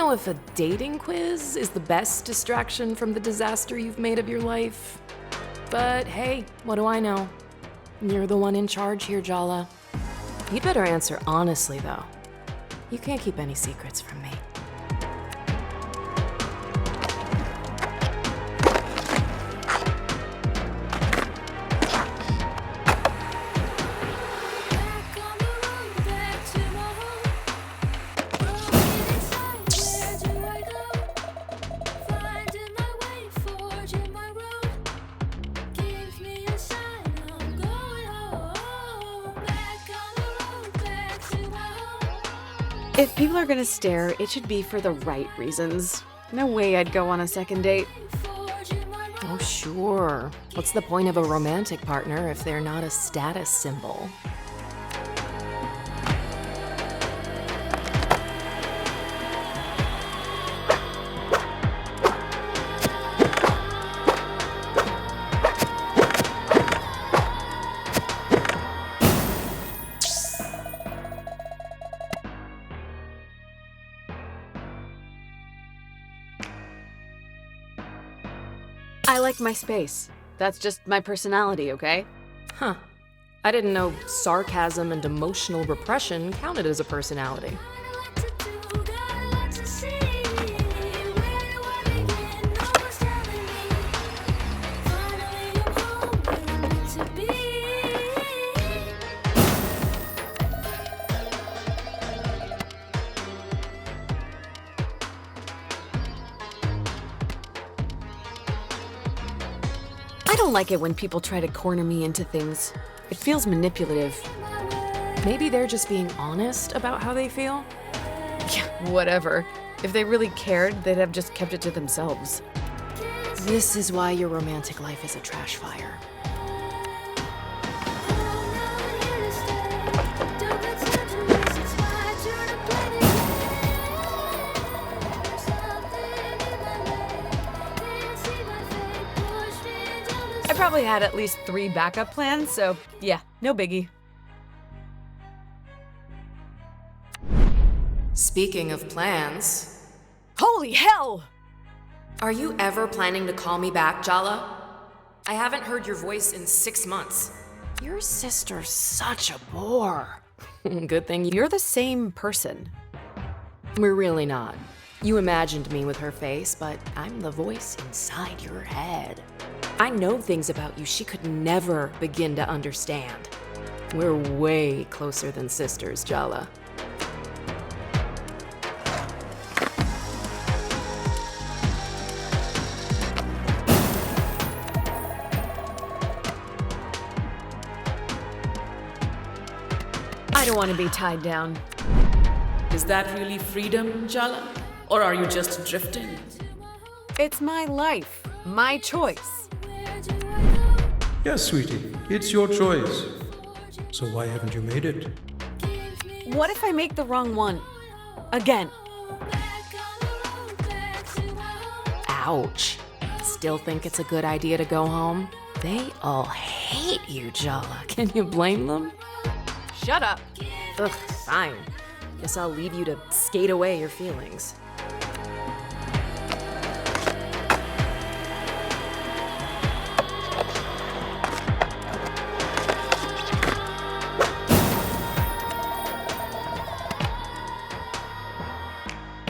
know if a dating quiz is the best distraction from the disaster you've made of your life. But hey, what do I know? You're the one in charge here, Jala. You'd better answer honestly, though. You can't keep any secrets from me. If people are gonna stare, it should be for the right reasons. No way I'd go on a second date. Oh, sure. What's the point of a romantic partner if they're not a status symbol? I like my space. That's just my personality, okay? Huh. I didn't know sarcasm and emotional repression counted as a personality. I don't like it when people try to corner me into things. It feels manipulative. Maybe they're just being honest about how they feel? Yeah, whatever. If they really cared, they'd have just kept it to themselves. This is why your romantic life is a trash fire. I probably had at least 3 backup plans, so yeah, no biggie. Speaking of plans, Holy hell! are you ever planning to call me back, Jala? I haven't heard your voice in 6 months. Your sister's such a bore. Good thing You're the same person. We're really not. You imagined me with her face, but I'm the voice inside your head. I know things about you she could never begin to understand. We're way closer than sisters, Jala. I don't want to be tied down. Is that really freedom, Jala? Or are you just drifting? It's my life, my choice. Yes, sweetie, it's your choice. So why haven't you made it? What if I make the wrong one? Again. Ouch. Still think it's a good idea to go home? They all hate you, Jala. Can you blame them? Shut up. Ugh, fine. Guess I'll leave you to skate away your feelings.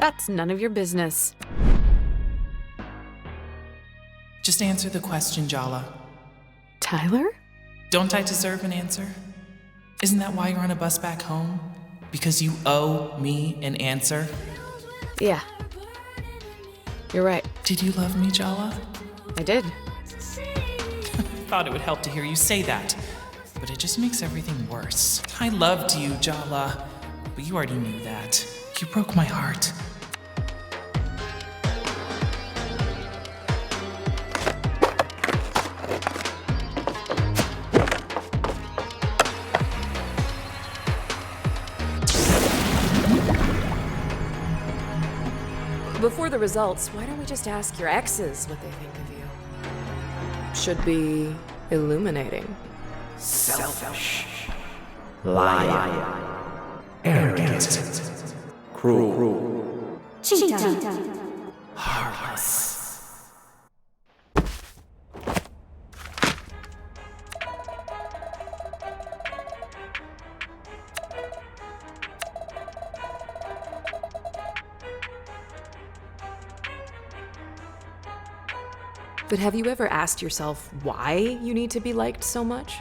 That's none of your business. Just answer the question, Jala. Tyler? Don't I deserve an answer? Isn't that why you're on a bus back home? Because you owe me an answer? Yeah. You're right. Did you love me, Jala? I did. Thought it would help to hear you say that, but it just makes everything worse. I loved you, Jala, but you already knew that. You broke my heart. Before the results, why don't we just ask your exes what they think of you? Should be illuminating. Selfish, lying, arrogant, cruel, But have you ever asked yourself why you need to be liked so much?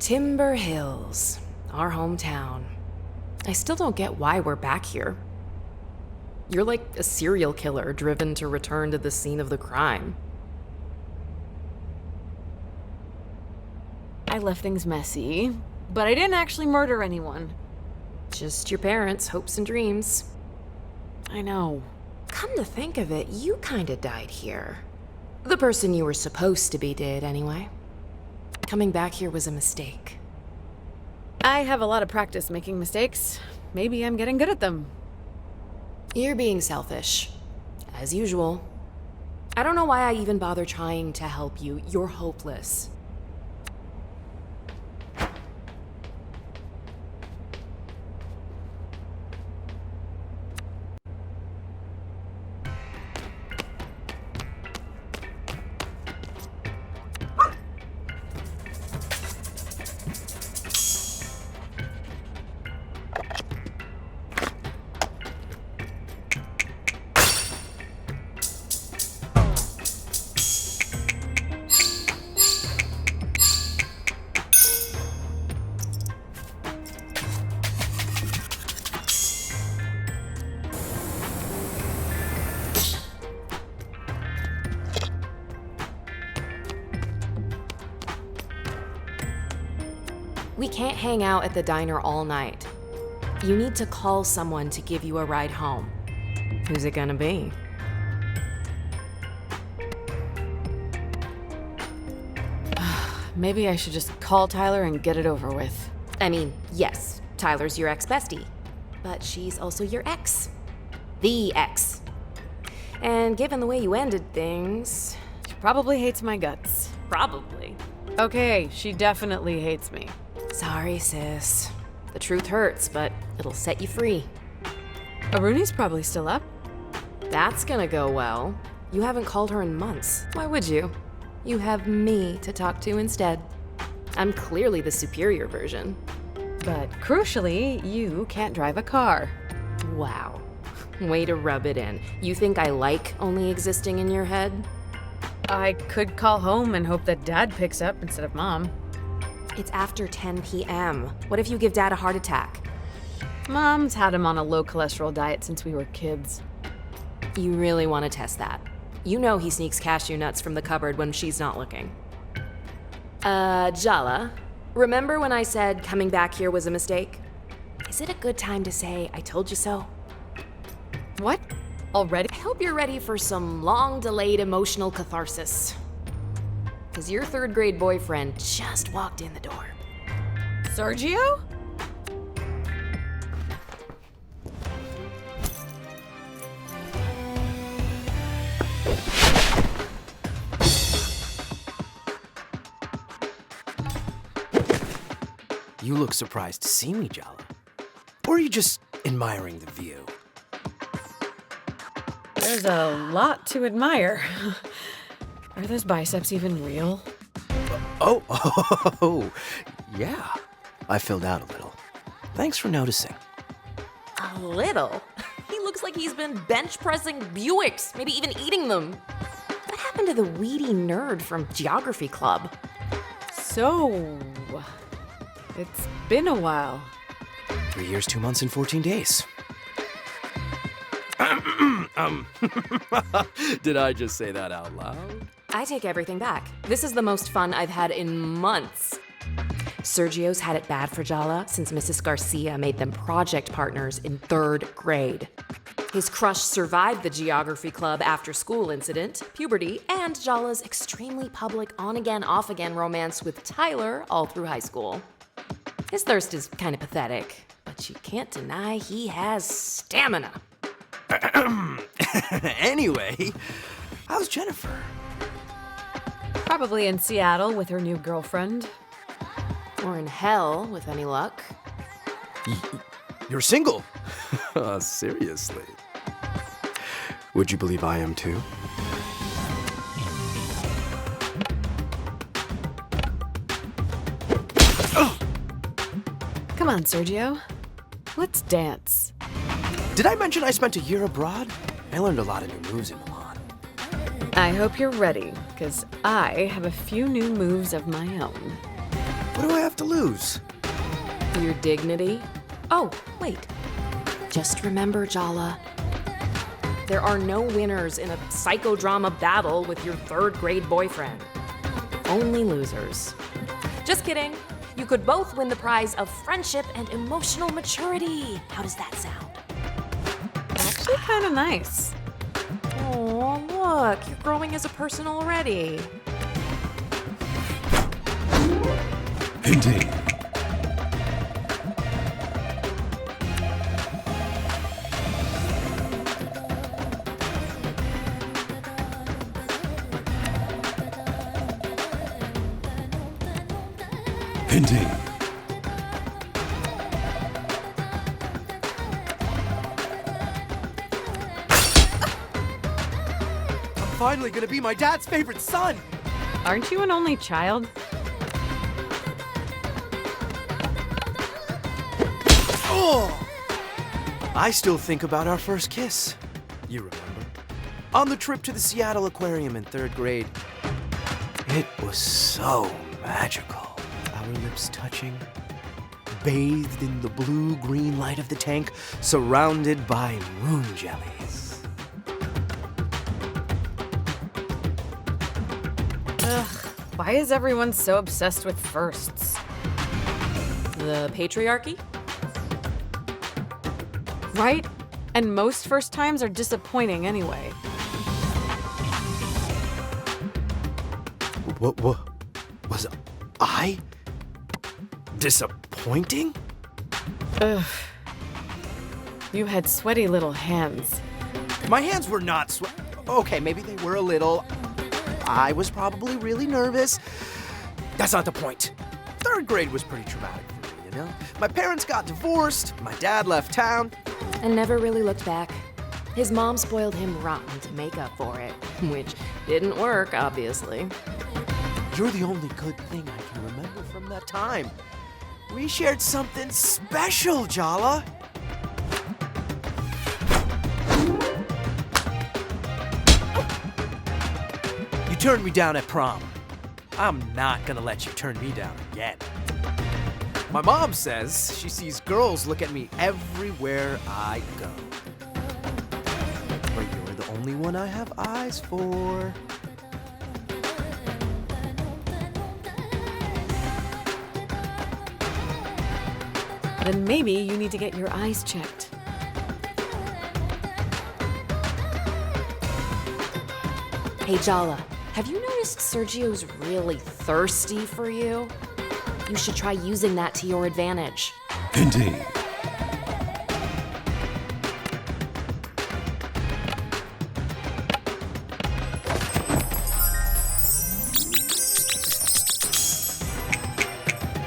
Timber Hills, our hometown. I still don't get why we're back here. You're like a serial killer driven to return to the scene of the crime. I left things messy, but I didn't actually murder anyone. Just your parents' hopes and dreams. I know. Come to think of it, you kinda died here. The person you were supposed to be did, anyway. Coming back here was a mistake. I have a lot of practice making mistakes. Maybe I'm getting good at them. You're being selfish, as usual. I don't know why I even bother trying to help you. You're hopeless. We can't hang out at the diner all night. You need to call someone to give you a ride home. Who's it gonna be? Maybe I should just call Tyler and get it over with. I mean, yes, Tyler's your ex-bestie, but she's also your ex. The ex. And given the way you ended things... She probably hates my guts. Probably. Okay, she definitely hates me. Sorry, sis. The truth hurts, but it'll set you free. Aruni's probably still up. That's gonna go well. You haven't called her in months. Why would you? You have me to talk to instead. I'm clearly the superior version. But crucially, you can't drive a car. Wow. Way to rub it in. You think I like only existing in your head? I could call home and hope that Dad picks up instead of Mom. It's after 10 p.m. What if you give Dad a heart attack? Mom's had him on a low-cholesterol diet since we were kids. You really want to test that? You know he sneaks cashew nuts from the cupboard when she's not looking. Jala, remember when I said coming back here was a mistake? Is it a good time to say I told you so? What? Already? I hope you're ready for some long-delayed emotional catharsis. Because your third-grade boyfriend just walked in the door. Sergio? You look surprised to see me, Jala. Or are you just admiring the view? There's a lot to admire. Are those biceps even real? Oh, yeah. I filled out a little. Thanks for noticing. A little? He looks like he's been bench pressing Buicks, maybe even eating them. What happened to the weedy nerd from Geography Club? So, it's been a while. 3 years, 2 months, and 14 days. Did I just say that out loud? I take everything back. This is the most fun I've had in months. Sergio's had it bad for Jala since Mrs. Garcia made them project partners in 3rd grade. His crush survived the geography club after-school incident, puberty, and Jala's extremely public on-again, off-again romance with Tyler all through high school. His thirst is kind of pathetic, but you can't deny he has stamina. Anyway, how's Jennifer? Probably in Seattle with her new girlfriend. Or in hell, with any luck. You're single? Seriously? Would you believe I am too? Come on, Sergio. Let's dance. Did I mention I spent a year abroad? I learned a lot of new moves in Milan. I hope you're ready, because I have a few new moves of my own. What do I have to lose? Your dignity? Oh, wait. Just remember, Jala. There are no winners in a psychodrama battle with your 3rd grade boyfriend. Only losers. Just kidding. You could both win the prize of friendship and emotional maturity. How does that sound? Actually, kind of nice. Oh, look, you're growing as a person already. Indeed. Indeed. I'm finally gonna be my dad's favorite son! Aren't you an only child? Oh! I still think about our first kiss. You remember? On the trip to the Seattle Aquarium in 3rd grade. It was so magical. Our lips touching, bathed in the blue-green light of the tank, surrounded by moon jellies. Ugh, why is everyone so obsessed with firsts? The patriarchy? Right? And most first times are disappointing anyway. What was I disappointing? Ugh. You had sweaty little hands. My hands were not Okay, maybe they were a little. I was probably really nervous. That's not the point. 3rd grade was pretty traumatic for me, you know? My parents got divorced, my dad left town. And never really looked back. His mom spoiled him rotten to make up for it, which didn't work, obviously. You're the only good thing I can remember from that time. We shared something special, Jala. You turned me down at prom. I'm not gonna let you turn me down again. My mom says she sees girls look at me everywhere I go. But you're the only one I have eyes for. Then maybe you need to get your eyes checked. Hey, Jala, have you noticed Sergio's really thirsty for you? You should try using that to your advantage. Indeed.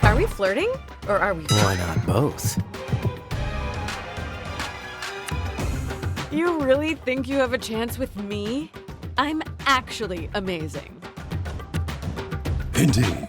Are we flirting? Or are we? Why not both? You really think you have a chance with me? I'm actually amazing. Indeed.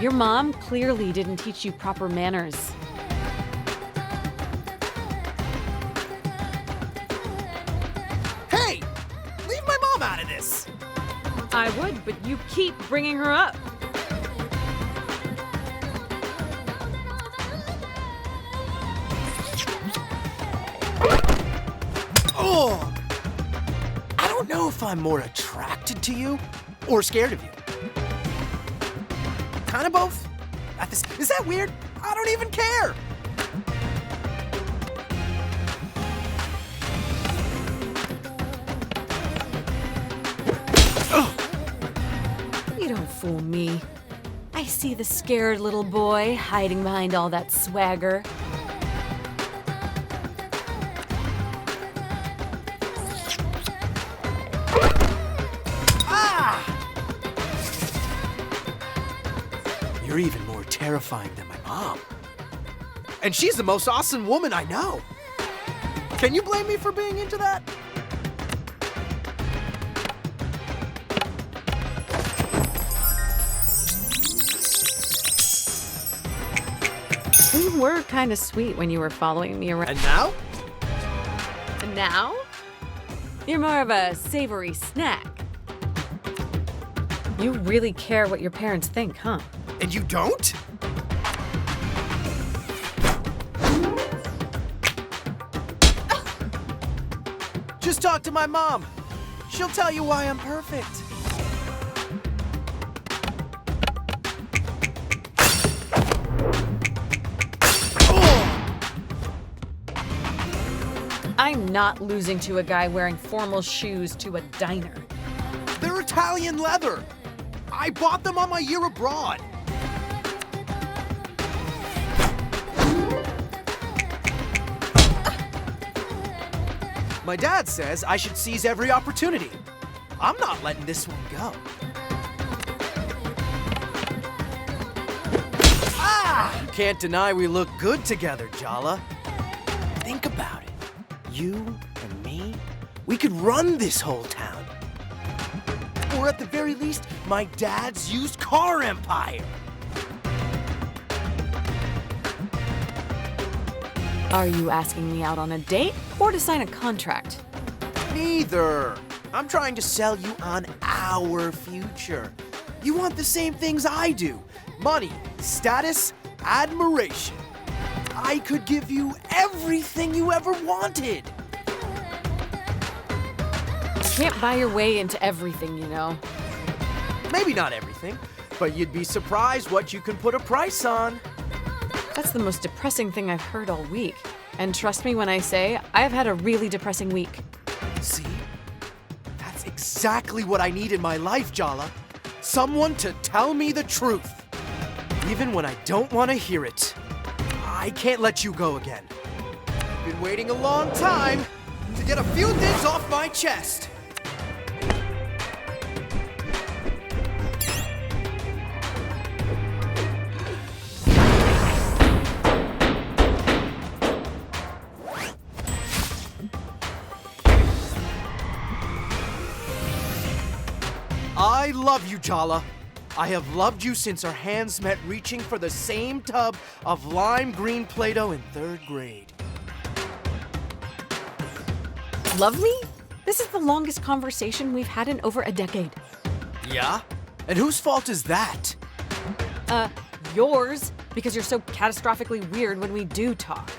Your mom clearly didn't teach you proper manners. this. I would, but you keep bringing her up. Oh! I don't know if I'm more attracted to you or scared of you. Kind of both. Is that weird? I don't even care. You don't fool me. I see the scared little boy hiding behind all that swagger. You're even more terrifying than my mom. And she's the most awesome woman I know. Can you blame me for being into that? You were kind of sweet when you were following me around. And now? And now? You're more of a savory snack. You really care what your parents think, huh? And you don't? Just talk to my mom. She'll tell you why I'm perfect. I'm not losing to a guy wearing formal shoes to a diner. They're Italian leather. I bought them on my year abroad. My dad says I should seize every opportunity. I'm not letting this one go. Can't deny we look good together, Jala. Think about it. You and me, we could run this whole town. Or at the very least, my dad's used car empire. Are you asking me out on a date or to sign a contract? Neither. I'm trying to sell you on our future. You want the same things I do. Money, status, admiration. I could give you everything you ever wanted. You can't buy your way into everything, you know. Maybe not everything, but you'd be surprised what you can put a price on. That's the most depressing thing I've heard all week. And trust me when I say, I've had a really depressing week. See? That's exactly what I need in my life, Jala. Someone to tell me the truth. Even when I don't want to hear it. I can't let you go again. I've been waiting a long time to get a few things off my chest. I love you, Jala. I have loved you since our hands met reaching for the same tub of lime green Play-Doh in 3rd grade. Lovely? This is the longest conversation we've had in over a decade. Yeah? And whose fault is that? Yours, because you're so catastrophically weird when we do talk.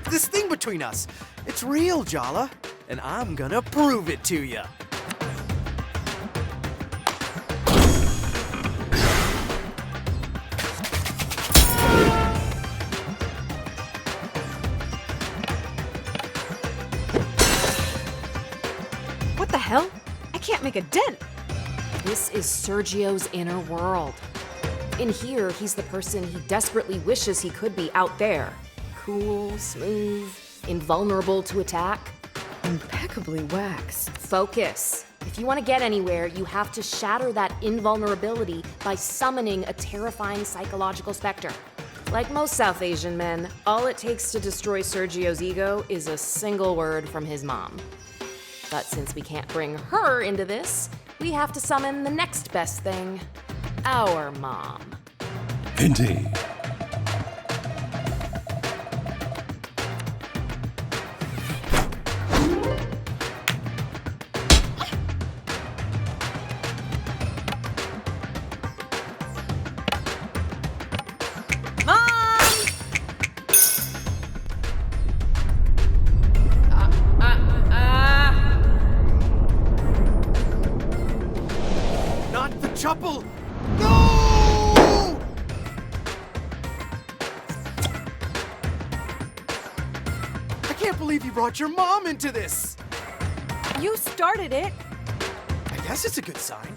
This thing between us, it's real, Jala. And I'm gonna prove it to you. What the hell? I can't make a dent. This is Sergio's inner world. In here, he's the person he desperately wishes he could be out there. Cool, smooth, invulnerable to attack. Impeccably waxed. Focus. If you want to get anywhere, you have to shatter that invulnerability by summoning a terrifying psychological specter. Like most South Asian men, all it takes to destroy Sergio's ego is a single word from his mom. But since we can't bring her into this, we have to summon the next best thing, our mom. Indeed. believe you brought your mom into this! You started it. I guess it's a good sign.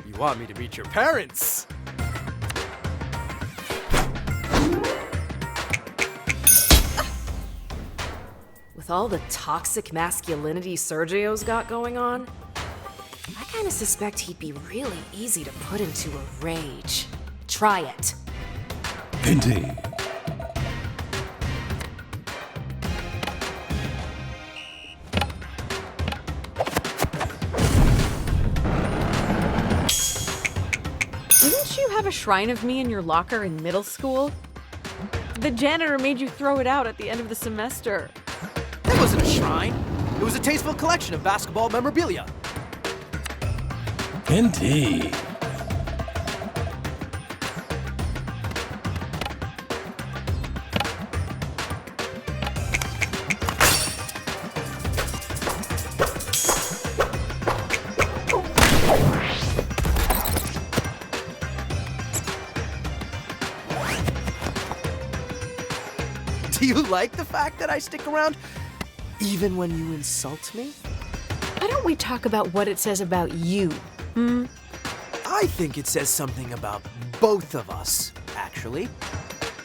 You want me to meet your parents. With all the toxic masculinity Sergio's got going on, I kind of suspect he'd be really easy to put into a rage. Try it. Indeed. Didn't you have a shrine of me in your locker in middle school? The janitor made you throw it out at the end of the semester. That wasn't a shrine. It was a tasteful collection of basketball memorabilia. Indeed. Do you like the fact that I stick around even when you insult me? Why don't we talk about what it says about you? I think it says something about both of us, actually.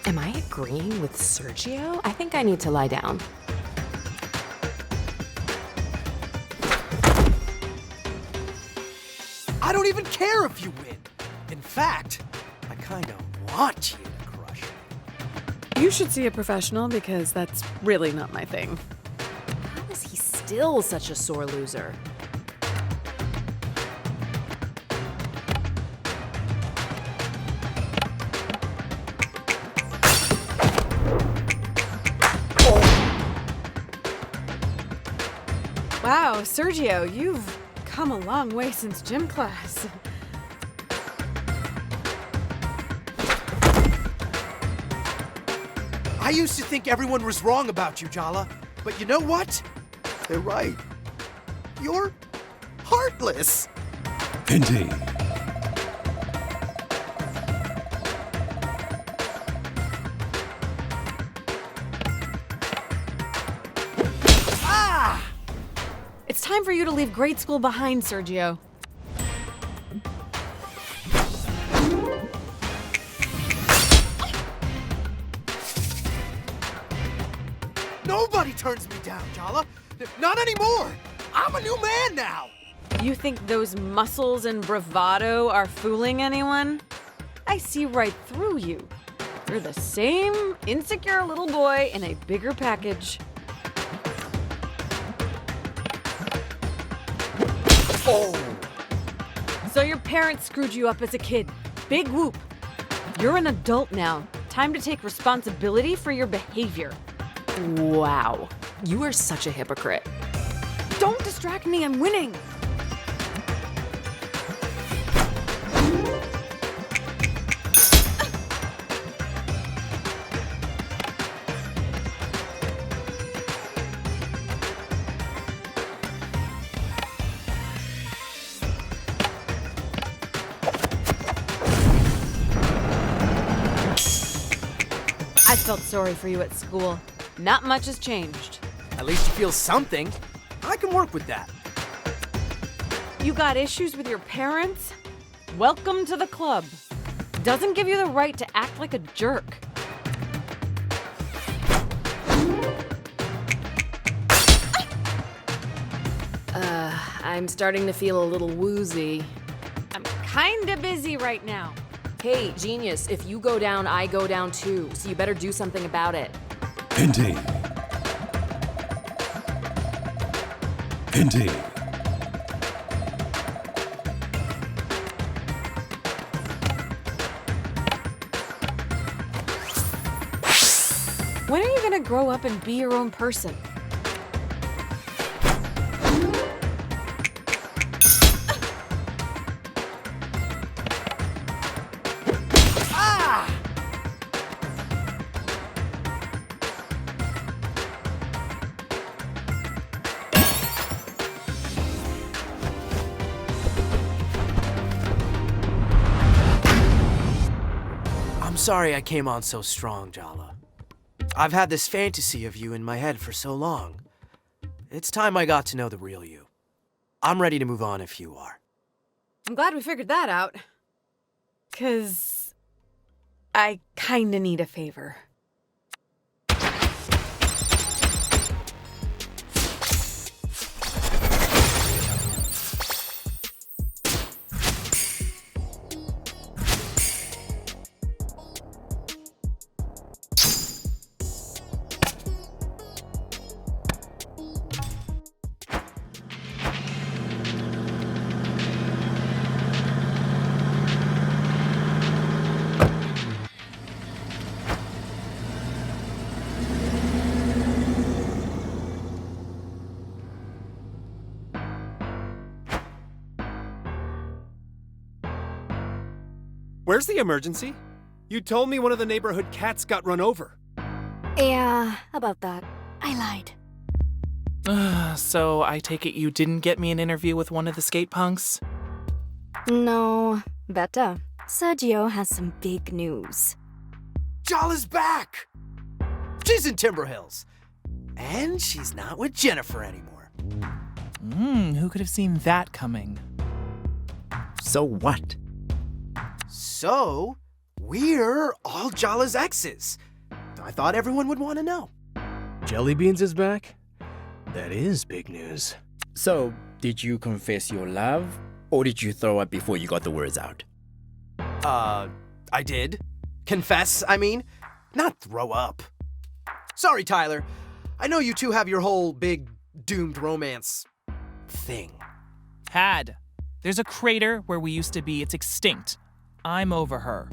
Am I agreeing with Sergio? I think I need to lie down. I don't even care if you win. In fact, I kind of want you to crush me. You should see a professional because that's really not my thing. How is he still such a sore loser? Wow, Sergio, you've come a long way since gym class. I used to think everyone was wrong about you, Jala. But you know what? They're right. You're heartless. Indeed. It's time for you to leave grade school behind, Sergio. Nobody turns me down, Jala. Not anymore. I'm a new man now. You think those muscles and bravado are fooling anyone? I see right through you. You're the same insecure little boy in a bigger package. Oh. So your parents screwed you up as a kid. Big whoop. You're an adult now. Time to take responsibility for your behavior. Wow. You are such a hypocrite. Don't distract me, I'm winning. I felt sorry for you at school. Not much has changed. At least you feel something. I can work with that. You got issues with your parents? Welcome to the club. Doesn't give you the right to act like a jerk. I'm starting to feel a little woozy. I'm kinda busy right now. Hey, genius, if you go down, I go down too, so you better do something about it. Indeed. Indeed. When are you gonna grow up and be your own person? I'm sorry I came on so strong, Jala. I've had this fantasy of you in my head for so long. It's time I got to know the real you. I'm ready to move on if you are. I'm glad we figured that out. 'Cause I kinda need a favor. Where's the emergency? You told me one of the neighborhood cats got run over. Yeah, about that. I lied. So I take it you didn't get me an interview with one of the skate punks? No, better. Sergio has some big news. Jala's back! She's in Timber Hills. And she's not with Jennifer anymore. Who could have seen that coming? So what? So, we're all Jala's exes. I thought everyone would want to know. Jellybeans is back? That is big news. So, did you confess your love, or did you throw up before you got the words out? I did. Confess, I mean. Not throw up. Sorry, Tyler. I know you two have your whole big doomed romance thing. Had. There's a crater where we used to be. It's extinct. I'm over her.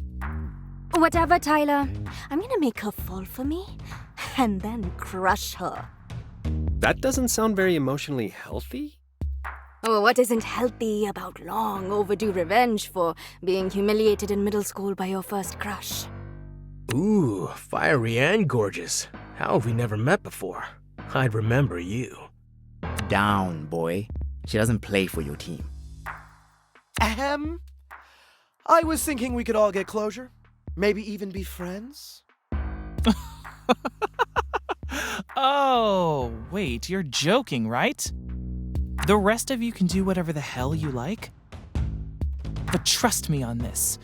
Whatever, Tyler. I'm gonna make her fall for me, and then crush her. That doesn't sound very emotionally healthy. Oh, what isn't healthy about long overdue revenge for being humiliated in middle school by your first crush? Ooh, fiery and gorgeous. How have we never met before? I'd remember you. Down, boy. She doesn't play for your team. I was thinking we could all get closure. Maybe even be friends. Oh, wait, you're joking, right? The rest of you can do whatever the hell you like. But trust me on this.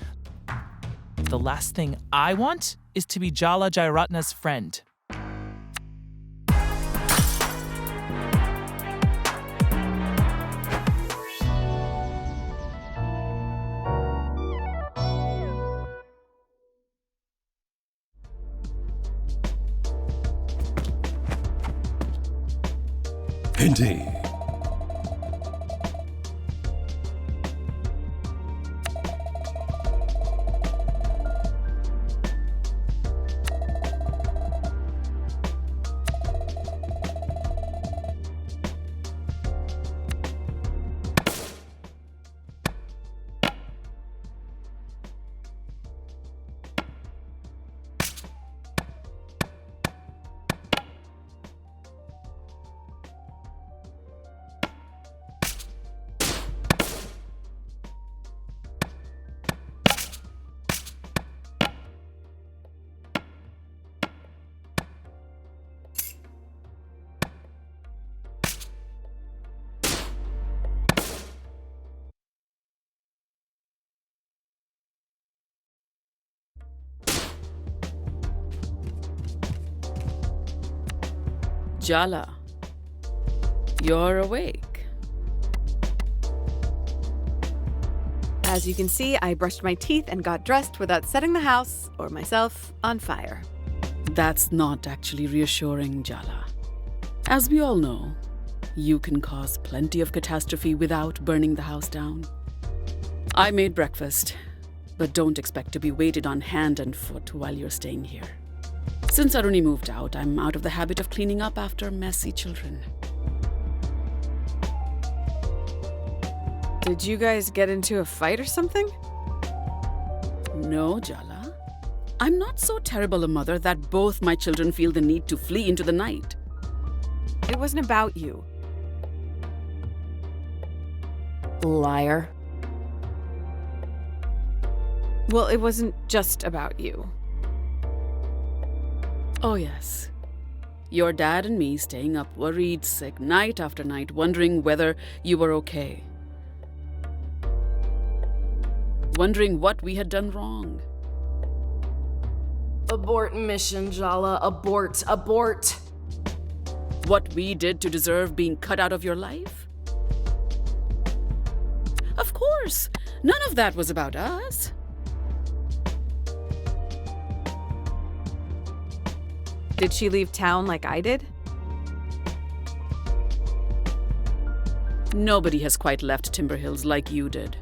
The last thing I want is to be Jala Jairatna's friend. Indeed. Jala, you're awake. As you can see, I brushed my teeth and got dressed without setting the house or myself on fire. That's not actually reassuring, Jala. As we all know, you can cause plenty of catastrophe without burning the house down. I made breakfast, but don't expect to be waited on hand and foot while you're staying here. Since Aruni moved out, I'm out of the habit of cleaning up after messy children. Did you guys get into a fight or something? No, Jala. I'm not so terrible a mother that both my children feel the need to flee into the night. It wasn't about you. Liar. Well, it wasn't just about you. Oh, yes. Your dad and me staying up worried, sick, night after night, wondering whether you were okay. Wondering what we had done wrong. Abort mission, Jala. Abort. Abort. What we did to deserve being cut out of your life? Of course, none of that was about us. Did she leave town like I did? Nobody has quite left Timber Hills like you did.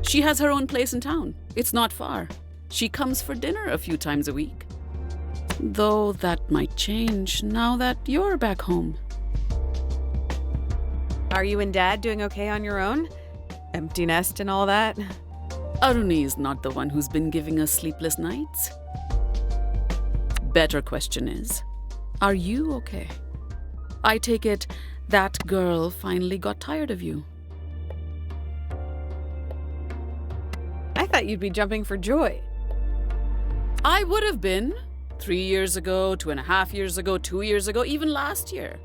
She has her own place in town. It's not far. She comes for dinner a few times a week. Though that might change now that you're back home. Are you and Dad doing okay on your own? Empty nest and all that? Aruni is not the one who's been giving us sleepless nights. Better question is, are you okay? I take it that girl finally got tired of you. I thought you'd be jumping for joy. I would have been 3 years ago, 2.5 years ago, 2 years ago, even last year.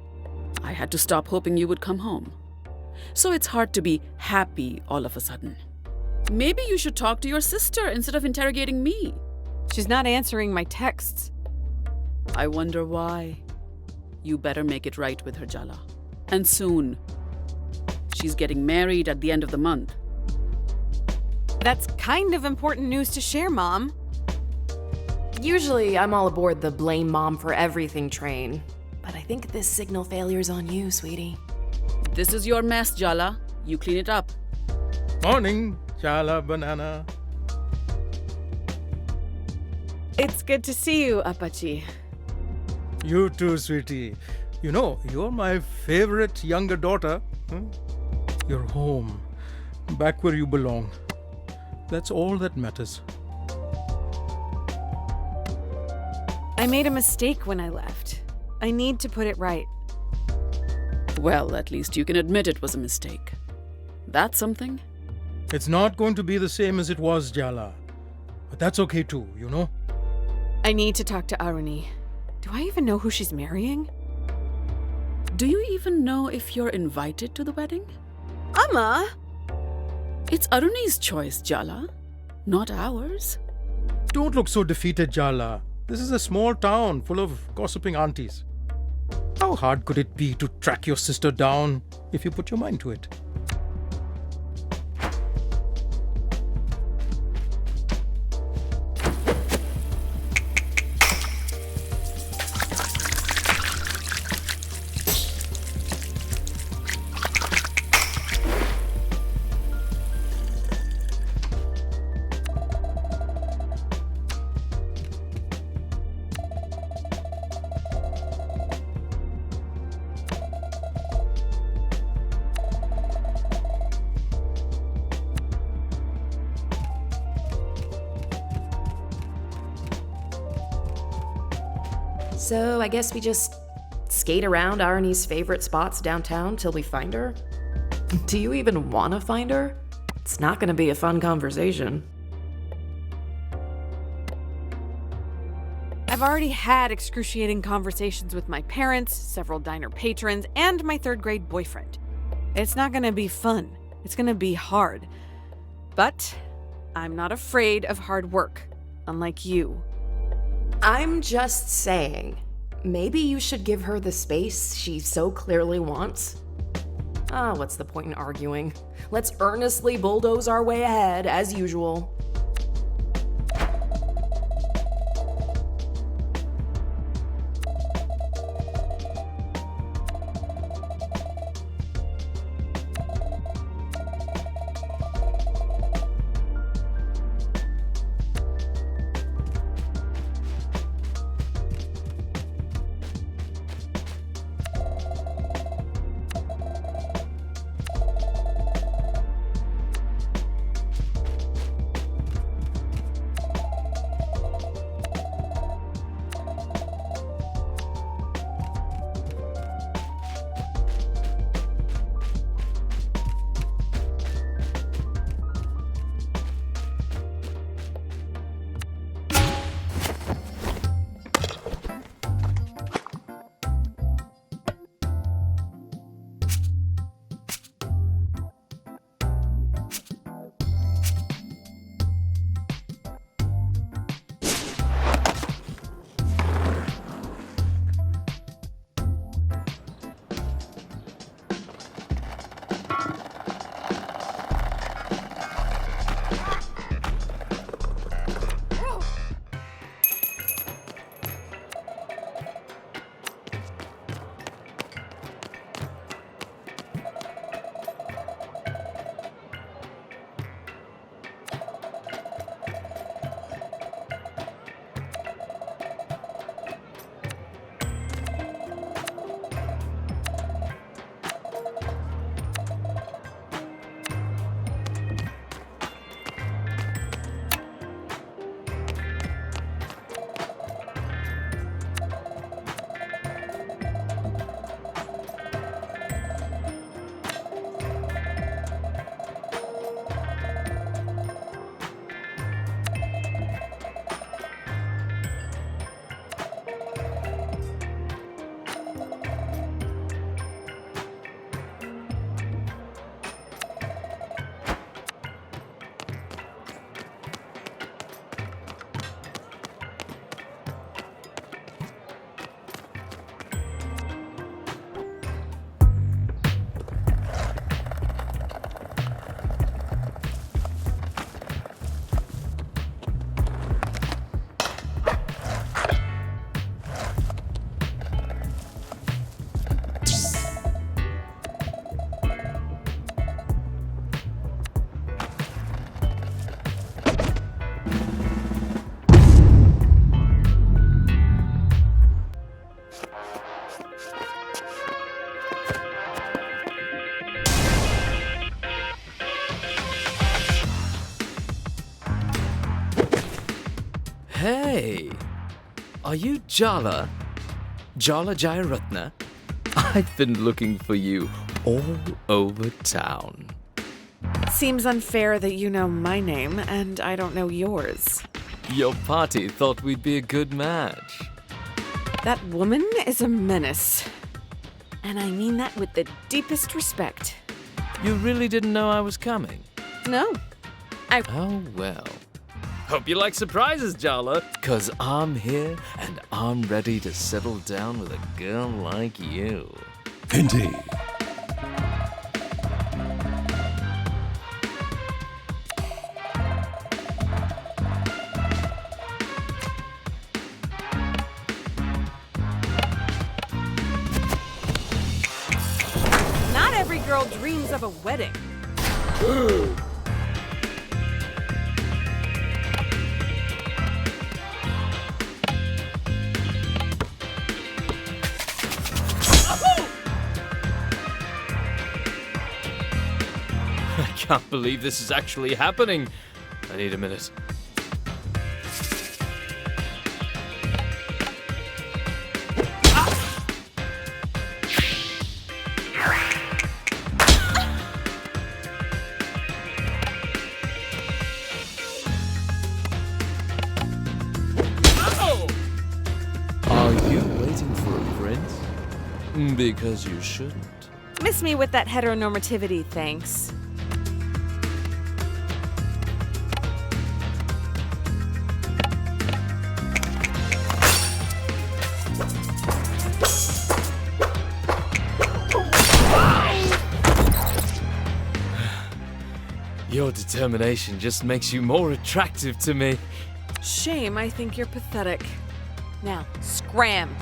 I had to stop hoping you would come home. So it's hard to be happy all of a sudden. Maybe you should talk to your sister instead of interrogating me. She's not answering my texts. I wonder why. You better make it right with her, Jala. And soon. She's getting married at the end of the month. That's kind of important news to share, Mom. Usually, I'm all aboard the blame mom for everything train. But I think this signal failure's on you, sweetie. This is your mess, Jala. You clean it up. Morning, Chala Banana. It's good to see you, Apache. You too, sweetie. You know, you're my favorite younger daughter. You're home, back where you belong. That's all that matters. I made a mistake when I left. I need to put it right. Well, at least you can admit it was a mistake. That's something. It's not going to be the same as it was, Jala. But that's okay too, you know? I need to talk to Aruni. Do I even know who she's marrying? Do you even know if you're invited to the wedding? Amma! It's Aruni's choice, Jala, not ours. Don't look so defeated, Jala. This is a small town full of gossiping aunties. How hard could it be to track your sister down if you put your mind to it? So I guess we just skate around Arnie's favorite spots downtown till we find her? Do you even want to find her? It's not going to be a fun conversation. I've already had excruciating conversations with my parents, several diner patrons, and my third-grade boyfriend. It's not gonna be fun. It's gonna be hard. But I'm not afraid of hard work, unlike you. I'm just saying, maybe you should give her the space she so clearly wants. What's the point in arguing? Let's earnestly bulldoze our way ahead, as usual. Hey, are you Jala? Jala Jayaratna? I've been looking for you all over town. Seems unfair that you know my name and I don't know yours. Your party thought we'd be a good match. That woman is a menace. And I mean that with the deepest respect. You really didn't know I was coming? No. Oh, well. Hope you like surprises, Jala. 'Cause I'm here and I'm ready to settle down with a girl like you. Indeed. Not every girl dreams of a wedding. I can't believe this is actually happening. I need a minute. Are you waiting for a prince? Because you shouldn't. Miss me with that heteronormativity, thanks. Your determination just makes you more attractive to me. Shame, I think you're pathetic. Now, scram.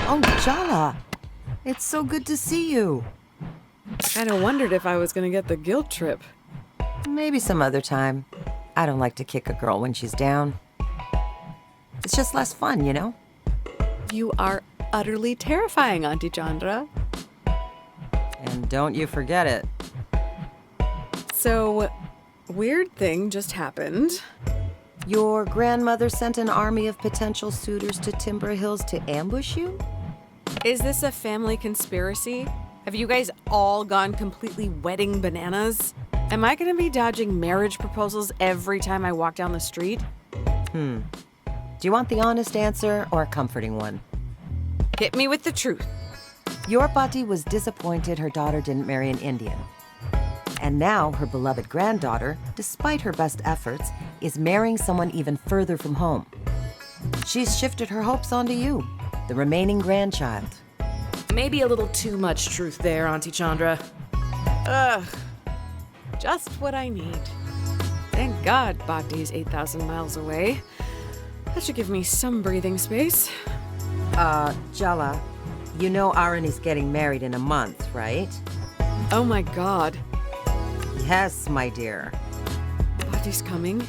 Oh, Jala! It's so good to see you. Kinda wondered if I was gonna get the guilt trip. Maybe some other time. I don't like to kick a girl when she's down. It's just less fun, you know? You are utterly terrifying, Auntie Chandra. And don't you forget it. So, weird thing just happened. Your grandmother sent an army of potential suitors to Timber Hills to ambush you? Is this a family conspiracy? Have you guys all gone completely wedding bananas? Am I gonna be dodging marriage proposals every time I walk down the street? Do you want the honest answer or a comforting one? Hit me with the truth. Your Pati was disappointed her daughter didn't marry an Indian. And now her beloved granddaughter, despite her best efforts, is marrying someone even further from home. She's shifted her hopes onto you, the remaining grandchild. Maybe a little too much truth there, Auntie Chandra. Ugh. Just what I need. Thank God Bhakti's 8,000 miles away. That should give me some breathing space. Jala, you know Arani's getting married in a month, right? Oh my God. Yes, my dear. Bhakti's coming?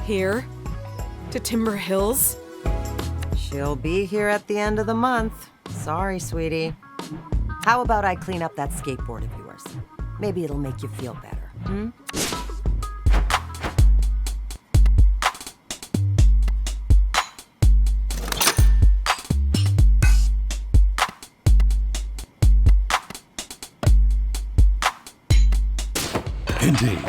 Here? To Timber Hills? She'll be here at the end of the month. Sorry, sweetie. How about I clean up that skateboard of yours? Maybe it'll make you feel better, Indeed.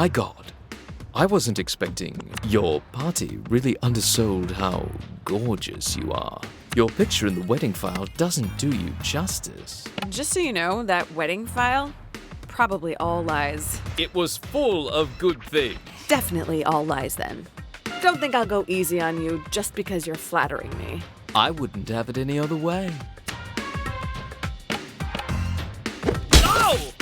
My God, I wasn't expecting your party really undersold how gorgeous you are. Your picture in the wedding file doesn't do you justice. Just so you know, that wedding file, probably all lies. It was full of good things. Definitely all lies then. Don't think I'll go easy on you just because you're flattering me. I wouldn't have it any other way. Oh!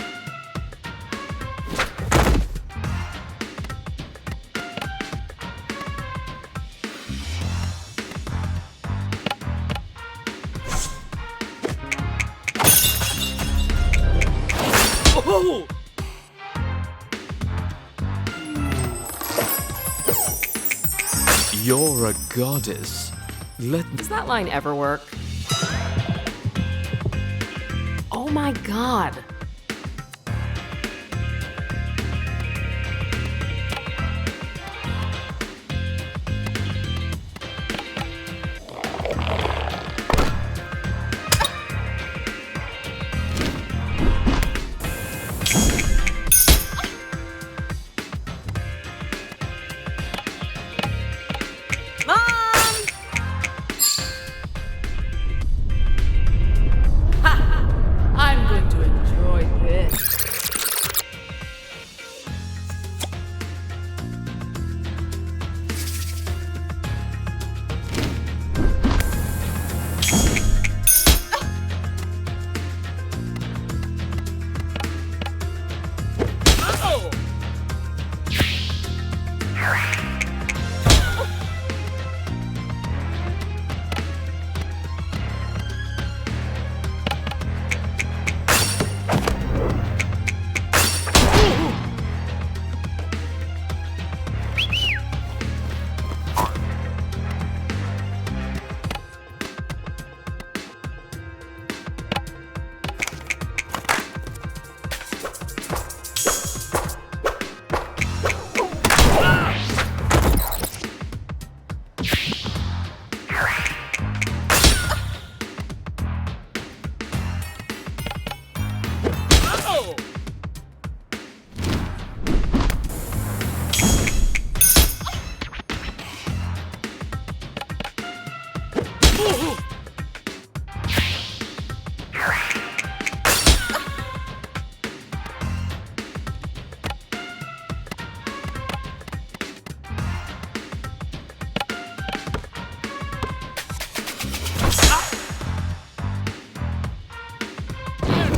You're a goddess. Does that line ever work? Oh my God. I'm going to enjoy this.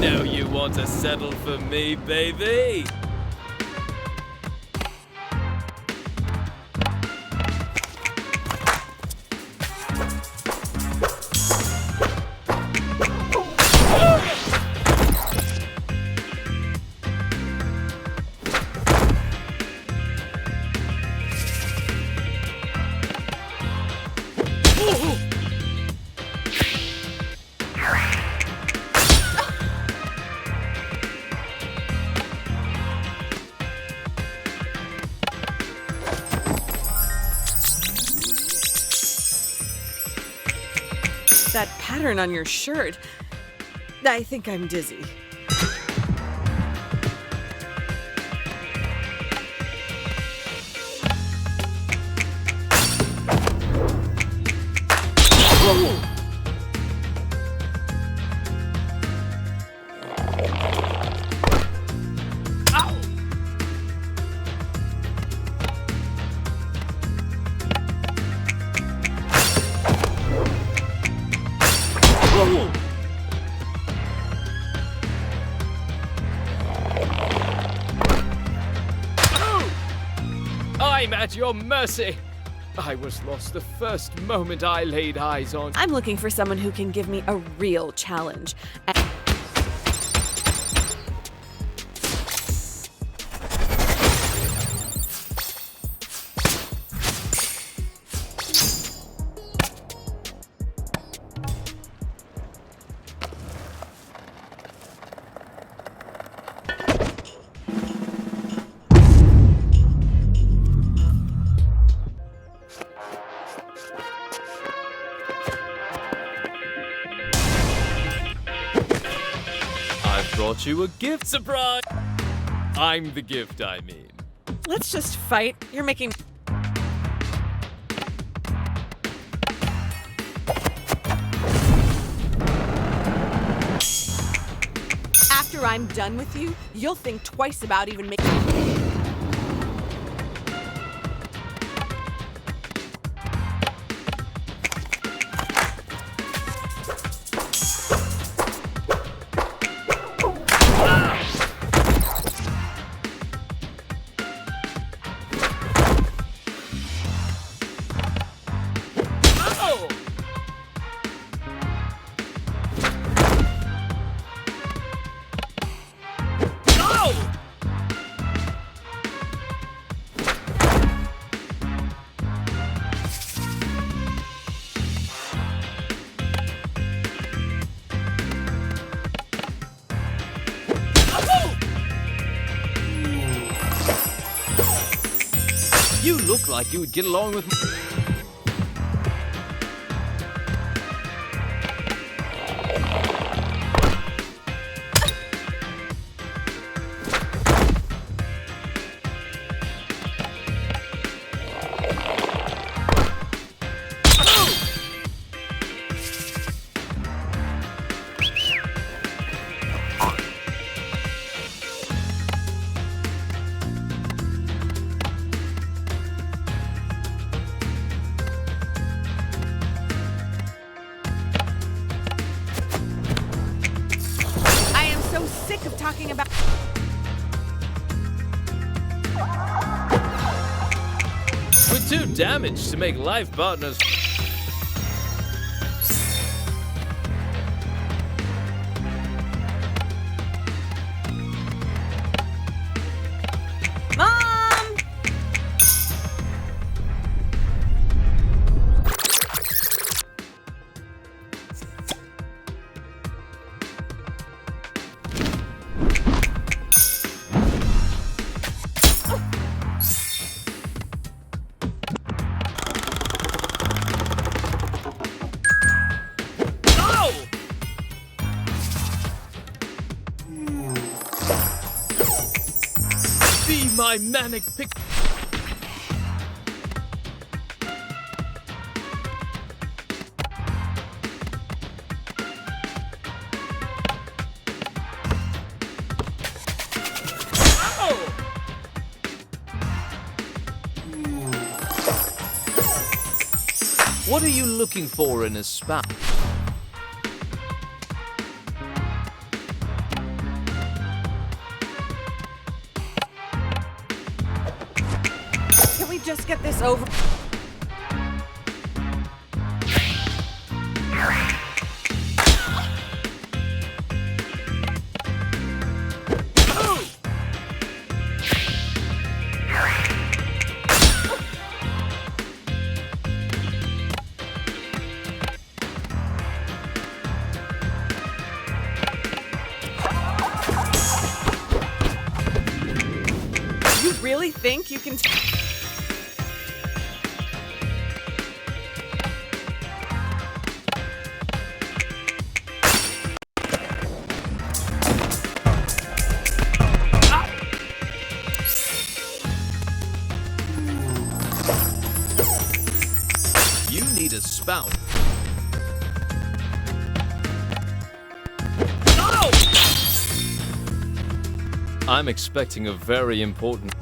Now you want to settle for me, baby? That pattern on your shirt. I think I'm dizzy. I'm at your mercy. I was lost the first moment I laid eyes on. I'm looking for someone who can give me a real challenge. Brought you a gift surprise. I'm the gift, I mean. Let's just fight. You're making... After I'm done with you, you'll think twice about even making... You look like you would get along with... sick of talking about... We're too damaged to make life partners. Mom! Be my manic pick. What are you looking for in a spouse? Can we just get this over? You really think you can... You need a spout. I'm expecting a very important...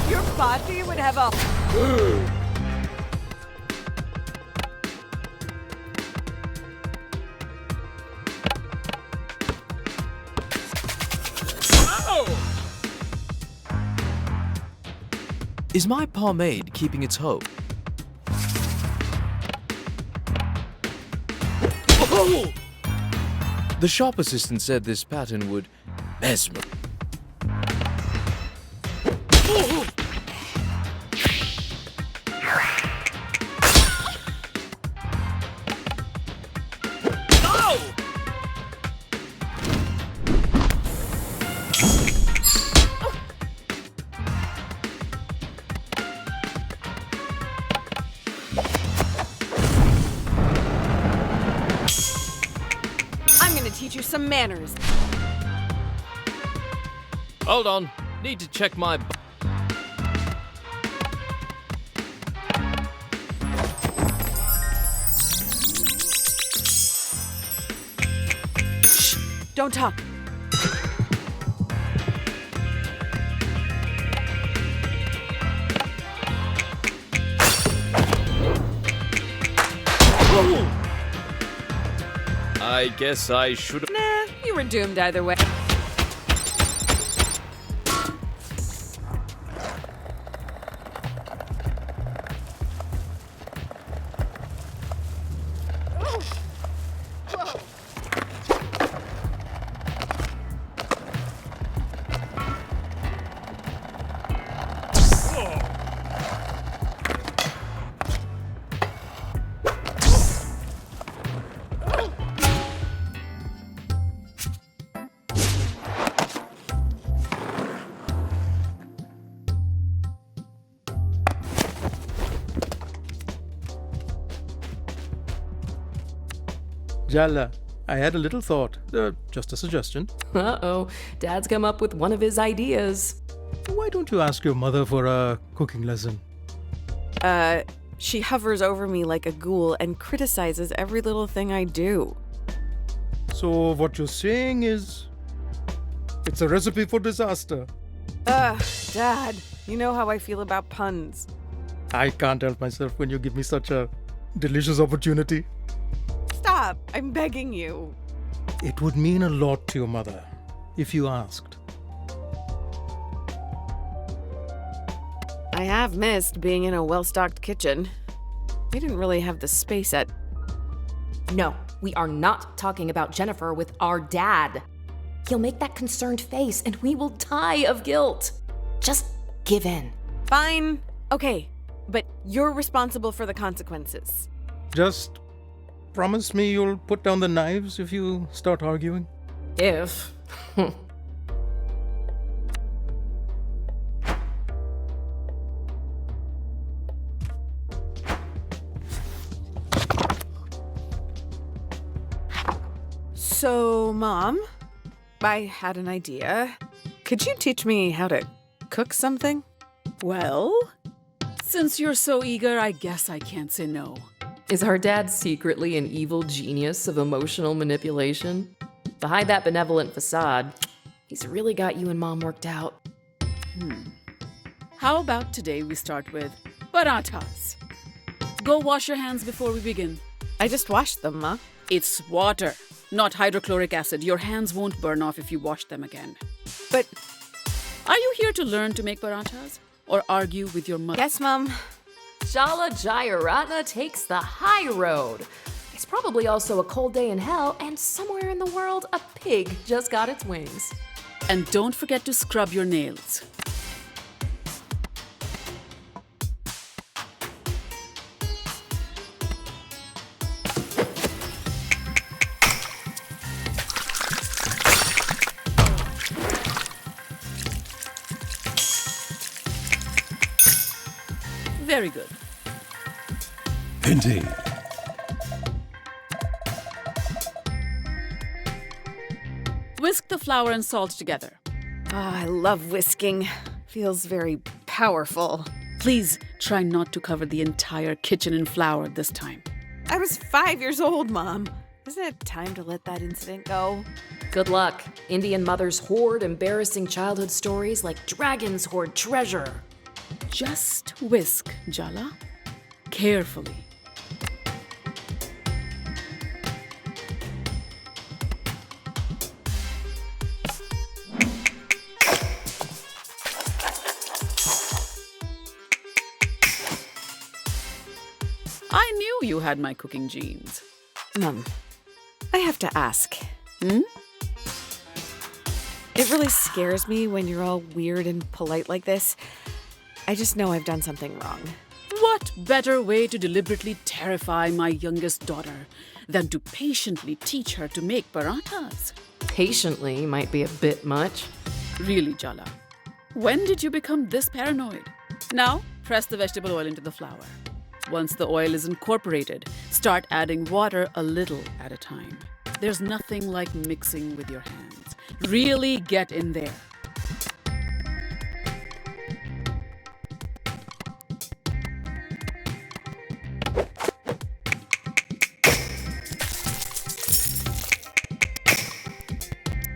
Your body would have a... Is my pomade keeping its hope? The shop assistant said this pattern would mesmer. some manners. Hold on. Need to check my. Don't talk. I guess I should. Nah, you were doomed either way. Jalla, I had a little thought. Just a suggestion. Uh-oh, Dad's come up with one of his ideas. Why don't you ask your mother for a cooking lesson? She hovers over me like a ghoul and criticizes every little thing I do. So what you're saying is, it's a recipe for disaster. Dad, you know how I feel about puns. I can't help myself when you give me such a delicious opportunity. Stop, I'm begging you. It would mean a lot to your mother if you asked. I have missed being in a well-stocked kitchen. We didn't really have the space at... No, we are not talking about Jennifer with our dad. He'll make that concerned face and we will die of guilt. Just give in. Fine. Okay, but you're responsible for the consequences. Just promise me you'll put down the knives if you start arguing. If. So, Mom, I had an idea. Could you teach me how to cook something? Well, since you're so eager, I guess I can't say no. Is our dad secretly an evil genius of emotional manipulation? Behind that benevolent facade, he's really got you and Mom worked out. How about today we start with parathas? Go wash your hands before we begin. I just washed them, Ma. It's water, not hydrochloric acid. Your hands won't burn off if you wash them again. But are you here to learn to make parathas or argue with your mother? Yes, Mom. Jala Jayaratna takes the high road. It's probably also a cold day in hell, and somewhere in the world, a pig just got its wings. And don't forget to scrub your nails. Very good. Indeed. Whisk the flour and salt together. I love whisking. Feels very powerful. Please try not to cover the entire kitchen in flour this time. I was 5 years old, Mom. Isn't it time to let that incident go? Good luck. Indian mothers hoard embarrassing childhood stories like dragons hoard treasure. Just whisk, Jala. Carefully. I knew you had my cooking genes. Mom, I have to ask. Hmm? It really scares me when you're all weird and polite like this. I just know I've done something wrong. What better way to deliberately terrify my youngest daughter than to patiently teach her to make parathas? Patiently might be a bit much. Really, Jala. When did you become this paranoid? Now, press the vegetable oil into the flour. Once the oil is incorporated, start adding water a little at a time. There's nothing like mixing with your hands. Really get in there.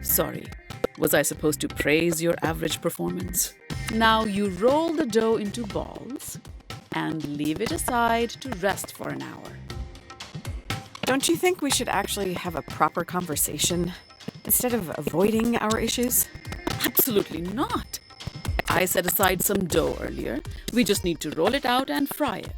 Sorry, was I supposed to praise your average performance? Now you roll the dough into balls and leave it aside to rest for an hour. Don't you think we should actually have a proper conversation instead of avoiding our issues? Absolutely not. I set aside some dough earlier. We just need to roll it out and fry it.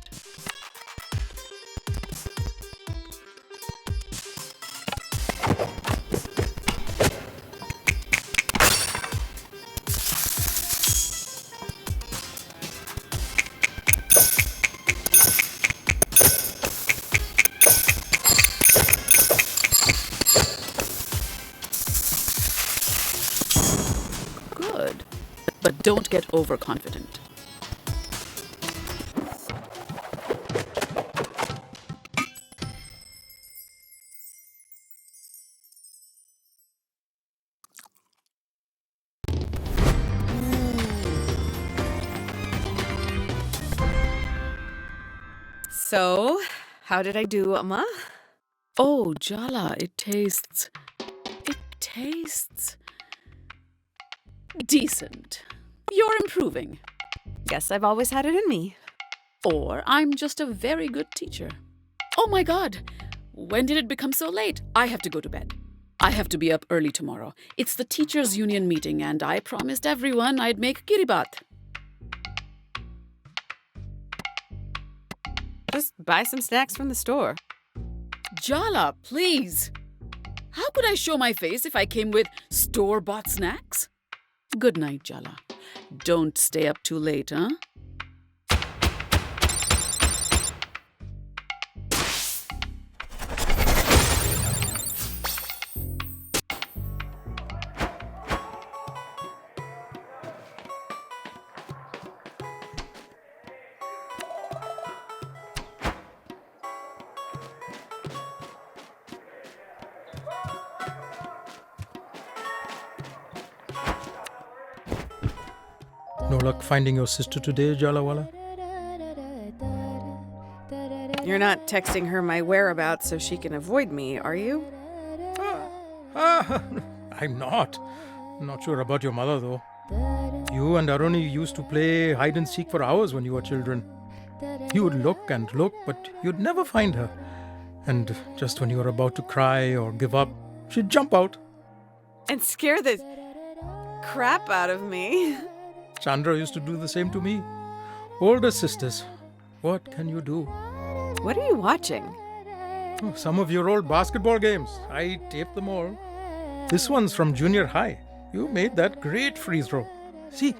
Good, but don't get overconfident. So, how did I do, Amma? Oh, Jala, it tastes decent. You're improving. Guess I've always had it in me. Or I'm just a very good teacher. Oh my god! When did it become so late? I have to go to bed. I have to be up early tomorrow. It's the teachers' union meeting and I promised everyone I'd make kiribat. Just buy some snacks from the store. Jala, please! How could I show my face if I came with store-bought snacks? Good night, Jala. Don't stay up too late, huh? No luck finding your sister today, Jalawala? You're not texting her my whereabouts so she can avoid me, are you? I'm not. Not sure about your mother, though. You and Aruni used to play hide and seek for hours when you were children. You would look and look, but you'd never find her. And just when you were about to cry or give up, she'd jump out. And scare the crap out of me. Chandra used to do the same to me. Older sisters, what can you do? What are you watching? Oh, some of your old basketball games. I taped them all. This one's from junior high. You made that great free throw. See?